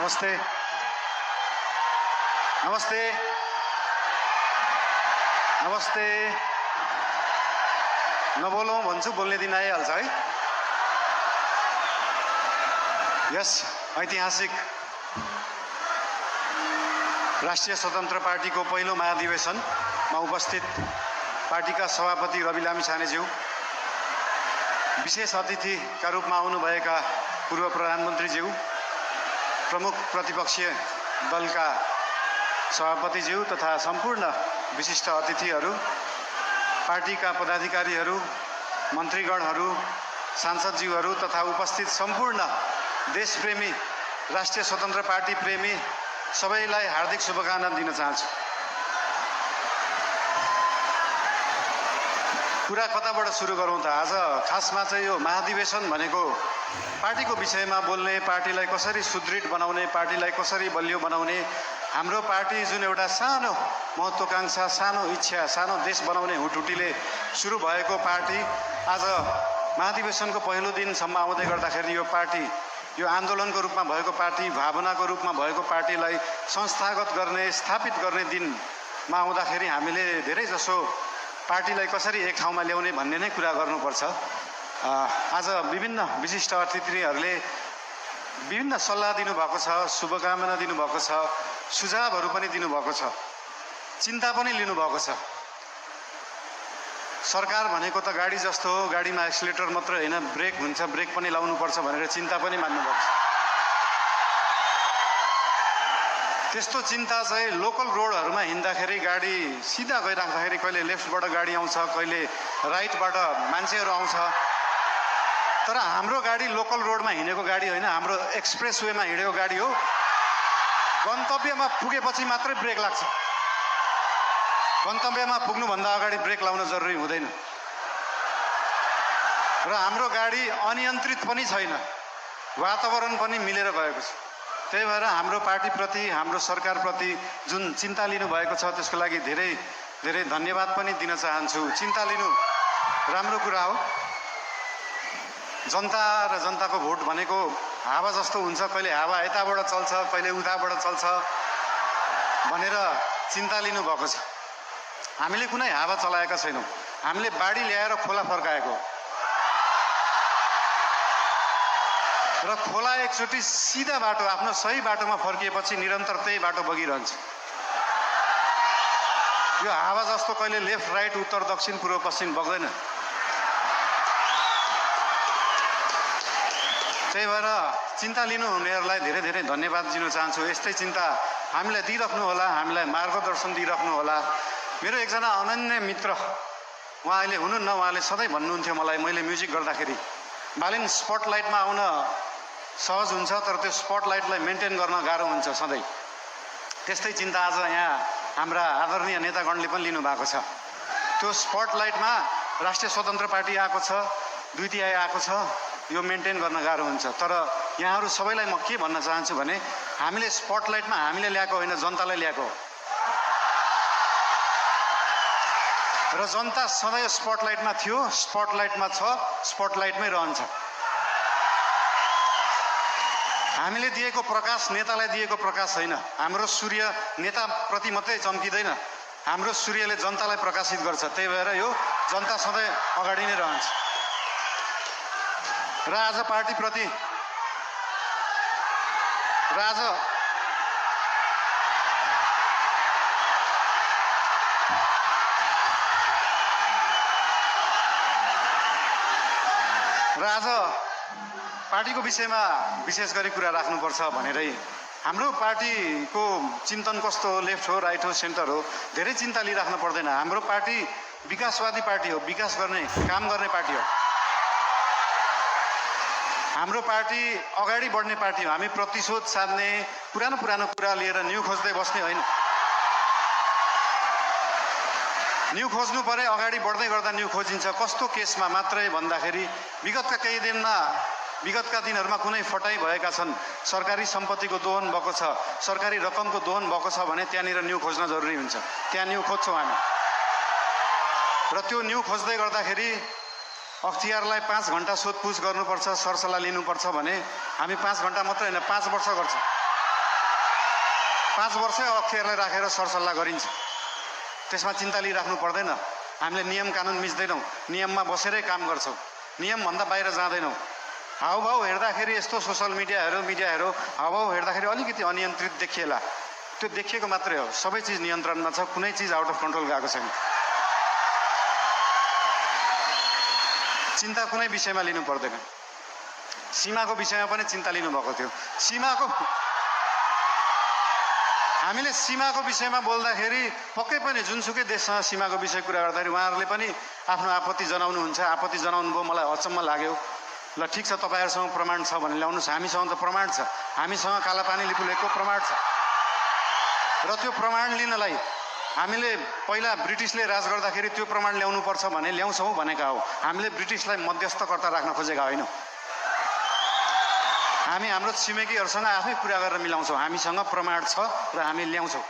नमस्ते नमस्ते नमस्ते नबोलौँ भन्छु बोल्ने दिन आइहाल्छ है। यस ऐतिहासिक राष्ट्रिय स्वतन्त्र पार्टीको पहिलो महाधिवेशनमा उपस्थित पार्टीका सभापति रवि लामिछानेज्यू, विशेष अतिथिका रूपमा आउनुभएका पूर्व प्रधानमन्त्रीज्यू, प्रमुख प्रतिपक्षीय दलका सभापतिज्यू तथा सम्पूर्ण विशिष्ट अतिथिहरू, पार्टीका पदाधिकारीहरू, मन्त्रीगणहरू, सांसदज्यूहरू तथा उपस्थित सम्पूर्ण देशप्रेमी राष्ट्रिय स्वतन्त्र पार्टी प्रेमी सबैलाई हार्दिक शुभकामना दिन चाहन्छु। कुरा कताबाट सुरु गरौँ त? आज खासमा चाहिँ यो महाधिवेशन भनेको पार्टीको विषयमा बोल्ने, पार्टीलाई कसरी सुदृढ बनाउने, पार्टीलाई कसरी बलियो बनाउने, हाम्रो पार्टी जुन एउटा सानो महत्त्वाकांक्षा, सानो इच्छा, सानो देश बनाउने हुटहुटीले सुरु भएको पार्टी आज महाधिवेशनको पहिलो दिनसम्म आउँदै गर्दाखेरि यो पार्टी, यो आन्दोलनको रूपमा भएको पार्टी, भावनाको रूपमा भएको पार्टीलाई संस्थागत गर्ने, स्थापित गर्ने दिनमा आउँदाखेरि हामीले धेरै जसो पार्टीलाई कसरी एक ठाउँमा ल्याउने भन्ने नै कुरा गर्नुपर्छ। आज विभिन्न विशिष्ट अतिथिहरूले विभिन्न सल्लाह दिनुभएको छ, शुभकामना दिनुभएको छ, सुझावहरू पनि दिनुभएको छ, चिन्ता पनि लिनुभएको छ। सरकार भनेको त गाडी जस्तो हो, गाडीमा एक्सिलेटर मात्र होइन, ब्रेक हुन्छ, ब्रेक पनि लाउनुपर्छ भनेर चिन्ता पनि मान्नुभएको छ। त्यस्तो चिन्ता चाहिँ लोकल रोडहरूमा हिँड्दाखेरि गाडी सिधा गइराख्दाखेरि कहिले लेफ्टबाट गाडी आउँछ, कहिले राइटबाट मान्छेहरू आउँछ, तर हाम्रो गाडी लोकल रोडमा हिँडेको गाडी होइन, हाम्रो एक्सप्रेस वेमा हिँडेको गाडी हो। गन्तव्यमा पुगेपछि मात्रै ब्रेक लाग्छ, गन्तव्यमा पुग्नुभन्दा अगाडि ब्रेक लाउन जरुरी हुँदैन। र हाम्रो गाडी अनियन्त्रित पनि छैन, वातावरण पनि मिलेर गएको छ। त्यही भएर हाम्रो पार्टीप्रति, हाम्रो सरकारप्रति जुन चिन्ता लिनुभएको छ त्यसको लागि धेरै धेरै धन्यवाद पनि दिन चाहन्छु। चिन्ता लिनु राम्रो कुरा हो। जनता र जनताको भोट भनेको हावा जस्तो हुन्छ, कहिले हावा यताबाट चल्छ, कहिले उताबाट चल्छ भनेर चिन्ता लिनुभएको छ। हामीले कुनै हावा चलाएका छैनौँ, हामीले बाढी ल्याएर खोला फर्काएको र खोला एकचोटि सिधा बाटो, आफ्नो सही बाटोमा फर्किएपछि निरन्तर त्यही बाटो बगिरहन्छ। यो हावा जस्तो कहिले लेफ्ट राइट, उत्तर दक्षिण, पूर्व पश्चिम बग्दैन। त्यही भएर चिन्ता लिनुहुनेहरूलाई धेरै धेरै धन्यवाद दिन चाहन्छु। यस्तै चिन्ता हामीलाई दिइराख्नु होला, हामीलाई मार्गदर्शन दिइराख्नु होला। मेरो एकजना अनन्य मित्र, उहाँ अहिले हुनुहुन्न, उहाँले सधैँ भन्नुहुन्थ्यो मलाई, मैले म्युजिक गर्दाखेरि बालिन स्पटलाइटमा आउन सहज हुन्छ तर त्यो स्पटलाइटलाई मेन्टेन गर्न गाह्रो हुन्छ सधैँ। त्यस्तै चिन्ता आज यहाँ हाम्रा आदरणीय नेतागणले पनि लिनुभएको छ। त्यो स्पटलाइटमा राष्ट्रिय स्वतन्त्र पार्टी आएको छ, दुई तिहाई आएको छ, यो मेन्टेन गर्न गाह्रो हुन्छ। तर यहाँहरू सबैलाई म के भन्न चाहन्छु भने हामीले स्पटलाइटमा हामीले ल्याएको होइन, जनतालाई ल्याएको र जनता सधैँ स्पटलाइटमा थियो, स्पटलाइटमा छ, स्पटलाइटमै रहन्छ। हामीले दिएको प्रकाश नेतालाई दिएको प्रकाश होइन। हाम्रो सूर्य नेताप्रति मात्रै चम्किँदैन, हाम्रो सूर्यले जनतालाई प्रकाशित गर्छ। त्यही भएर यो जनता सधैँ अगाडि नै रहन्छ। र आज पार्टीप्रति आज पार्टीको विषयमा विशेष गरी कुरा राख्नुपर्छ भनेरै हाम्रो पार्टीको चिन्तन कस्तो हो, लेफ्ट हो, राइट हो, सेन्टर हो, धेरै चिन्ता लिइराख्नु पर्दैन। हाम्रो पार्टी विकासवादी पार्टी हो, विकास गर्ने, काम गर्ने पार्टी हो। हाम्रो पार्टी अगाडि बढ्ने पार्टी हो। हामी प्रतिशोध साध्ने, पुरानो कुरा लिएर न्यू खोज्दै बस्ने होइन। न्यू खोज्नु परे अगाडि बढ्दै गर्दा न्यू खोजिन्छ। कस्तो केसमा मात्रै भन्दाखेरि विगतका दिनहरूमा कुनै फटाइ भएका छन्, सरकारी सम्पत्तिको दोहन भएको छ, सरकारी रकमको दोहन भएको छ भने त्यहाँनिर न्यू खोज्न जरुरी हुन्छ। त्यहाँ न्यू खोज्छौँ हामी। र त्यो न्यू खोज्दै गर्दाखेरि अख्तियारलाई 5 घण्टा सोधपुछ गर्नुपर्छ, सरसल्लाह लिनुपर्छ भने हामी 5 घण्टा मात्रै होइन 5 वर्ष गर्छौँ। 5 वर्ष अक्षरलाई राखेर सरसल्लाह गरिन्छ। त्यसमा चिन्ता लिइराख्नु पर्दैन। हामीले नियम कानुन मिच्दैनौँ, नियममा बसेरै काम गर्छौँ, नियमभन्दा बाहिर जाँदैनौँ। हाउभाउ हेर्दाखेरि यस्तो सोसल मिडियाहरू हाउभाउ हेर्दाखेरि अलिकति अनियन्त्रित देखिएला, त्यो देखिएको मात्रै हो। सबै चिज नियन्त्रणमा छ, कुनै चिज आउट अफ कन्ट्रोल गएको छैन। चिन्ता कुनै विषयमा लिनु पर्दैन। सीमाको विषयमा पनि चिन्ता लिनुभएको थियो। हामीले सीमाको विषयमा बोल्दाखेरि पक्कै पनि जुनसुकै देशसँग सीमाको विषय कुरा गर्दाखेरि उहाँहरूले पनि आफ्नो आपत्ति जनाउनुहुन्छ। आपत्ति जनाउनु भयो, मलाई अचम्म लाग्यो। ल ठिक छ, तपाईँहरूसँग प्रमाण छ भने ल्याउनुहोस्। हामीसँग त प्रमाण छ, हामीसँग कालापानी लिपुलेखको प्रमाण छ। र त्यो प्रमाण लिनलाई हामीले पहिला ब्रिटिसले राज गर्दाखेरि त्यो प्रमाण ल्याउनुपर्छ भने ल्याउँछौँ भनेका हो। हामीले ब्रिटिसलाई मध्यस्थकर्ता राख्न खोजेका होइनौँ। हामी हाम्रो छिमेकीहरूसँग आफै कुरा गरेर मिलाउँछौँ। हामीसँग प्रमाण छ र हामी ल्याउँछौँ,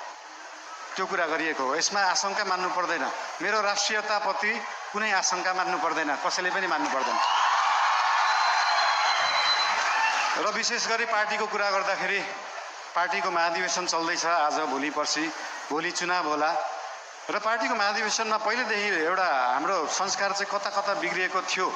त्यो कुरा गरिएको हो। यसमा आशंका मान्नु पर्दैन। मेरो राष्ट्रियताप्रति कुनै आशंका मान्नु पर्दैन, कसैले पनि मान्नु पर्दैन। र विशेष गरी पार्टीको कुरा गर्दाखेरि पार्टीको महाधिवेशन चल्दैछ आज, भोलि पर्सि, भोलि चुनाव होला। र पार्टीको महाधिवेशनमा पहिलेदेखि एउटा हाम्रो संस्कार चाहिँ कता कता बिग्रिएको थियो।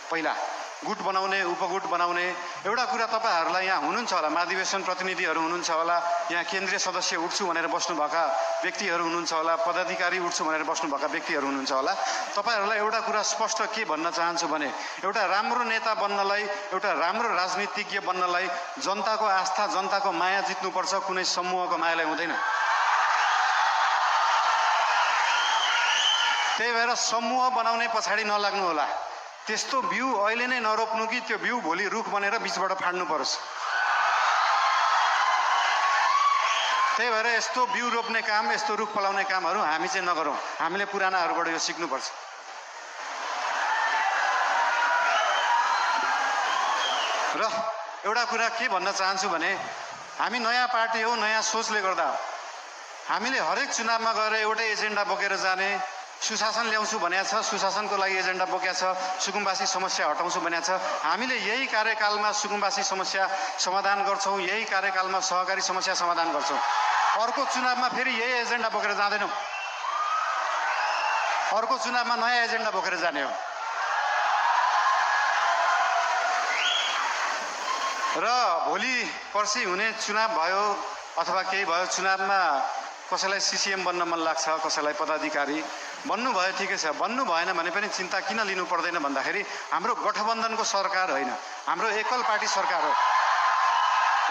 पहिला गुट बनाउने, उपगुट बनाउने एउटा कुरा तपाईँहरूलाई यहाँ हुनुहुन्छ होला, महाधिवेशन प्रतिनिधिहरू हुनुहुन्छ होला, यहाँ केन्द्रीय सदस्य उठ्छु भनेर बस्नुभएका व्यक्तिहरू हुनुहुन्छ होला, पदाधिकारी उठ्छु भनेर बस्नुभएका व्यक्तिहरू हुनुहुन्छ होला। तपाईँहरूलाई एउटा कुरा स्पष्ट के भन्न चाहन्छु भने एउटा राम्रो नेता बन्नलाई, एउटा राम्रो राजनीतिज्ञ बन्नलाई जनताको आस्था, जनताको माया जित्नुपर्छ, कुनै समूहको मायालाई हुँदैन। त्यही भएर समूह बनाउने पछाडि नलाग्नु होला। त्यस्तो बिउ अहिले नै नरोप्नु कि त्यो बिउ भोलि रुख बनेर बिचबाट फाड्नु परोस्। त्यही भएर यस्तो बिउ रोप्ने काम, यस्तो रुख फलाउने कामहरू हामी चाहिँ नगरौँ। हामीले पुरानाहरूबाट यो सिक्नुपर्छ। र एउटा कुरा के भन्न चाहन्छु भने हामी नयाँ पार्टी हो, नयाँ सोचले गर्दा हामीले हरेक चुनावमा गएर एउटै एजेन्डा बोकेर जाने, सुशासन ल्याउँछु भनेको छ, सुशासनको लागि एजेन्डा बोकेको छ, सुकुम्बासी समस्या हटाउँछु भनेको छ। हामीले यही कार्यकालमा सुकुम्बासी समस्या समाधान गर्छौँ, यही कार्यकालमा सहकारी समस्या समाधान गर्छौँ। अर्को चुनावमा फेरि यही एजेन्डा बोकेर जाँदैनौँ। अर्को चुनावमा नयाँ एजेन्डा बोकेर जाने हो। र भोलि पर्सि हुने चुनाव भयो अथवा केही भयो, चुनावमा कसैलाई सिसिएम बन्न मन लाग्छ, कसैलाई पदाधिकारी बन्नुभयो, ठिकै छ। बन्नु भएन भने पनि चिन्ता किन लिनु पर्दैन भन्दाखेरि हाम्रो गठबन्धनको सरकार होइन, हाम्रो एकल पार्टी सरकार हो।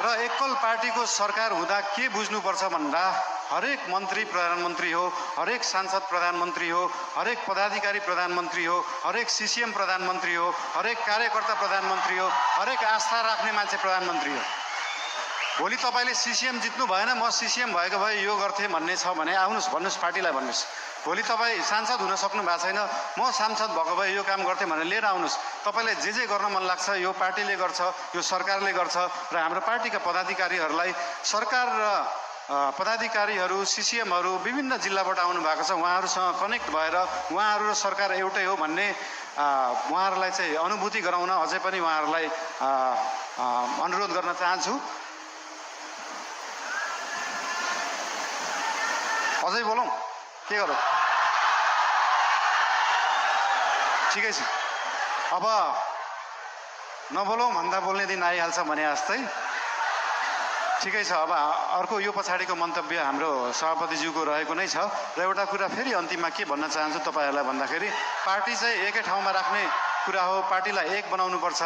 र एकल पार्टीको सरकार हुँदा के बुझ्नुपर्छ भन्दा हरेक मन्त्री प्रधानमन्त्री हो, हरेक सांसद प्रधानमन्त्री हो, हरेक पदाधिकारी प्रधानमन्त्री हो, हरेक सिसिएम प्रधानमन्त्री हो, हरेक कार्यकर्ता प्रधानमन्त्री हो, हरेक आस्था राख्ने मान्छे प्रधानमन्त्री हो। भोलि तपाईँले सिसिएम जित्नु भएन, म सिसिएम भएको भए यो गर्थेँ भन्ने छ भने आउनुहोस्, भन्नुहोस्, पार्टीलाई भन्नुहोस्। भोलि तपाईँ सांसद हुन सक्नु भएको छैन, म सांसद भएको भए यो काम गर्थेँ भनेर लिएर आउनुहोस्। तपाईँलाई जे गर्न मन लाग्छ यो पार्टीले गर्छ, यो सरकारले गर्छ। र हाम्रो पार्टीका पदाधिकारीहरूलाई सरकार र पदाधिकारीहरू, सिसिएमहरू विभिन्न जिल्लाबाट आउनु भएको छ, उहाँहरूसँग कनेक्ट भएर उहाँहरू र सरकार एउटै हो भन्ने उहाँहरूलाई चाहिँ अनुभूति गराउन अझै पनि उहाँहरूलाई अनुरोध गर्न चाहन्छु। अझै बोलौँ, के गरौँ? ठिकै छ, अब नबोलौँ भन्दा बोल्ने दिन आइहाल्छ भने जस्तै। ठिकै छ, अब अर्को यो पछाडिको मन्तव्य हाम्रो सभापतिज्यूको रहेको नै छ। र एउटा कुरा फेरि अन्तिममा के भन्न चाहन्छु तपाईँहरूलाई भन्दाखेरि पार्टी चाहिँ एकै ठाउँमा राख्ने कुरा हो, पार्टीलाई एक बनाउनुपर्छ।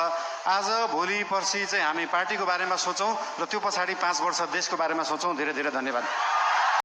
आज भोलि पर्सि चाहिँ हामी पार्टीको बारेमा सोचौँ र त्यो पछाडि 5 वर्ष देशको बारेमा सोचौँ। धेरै धेरै धन्यवाद।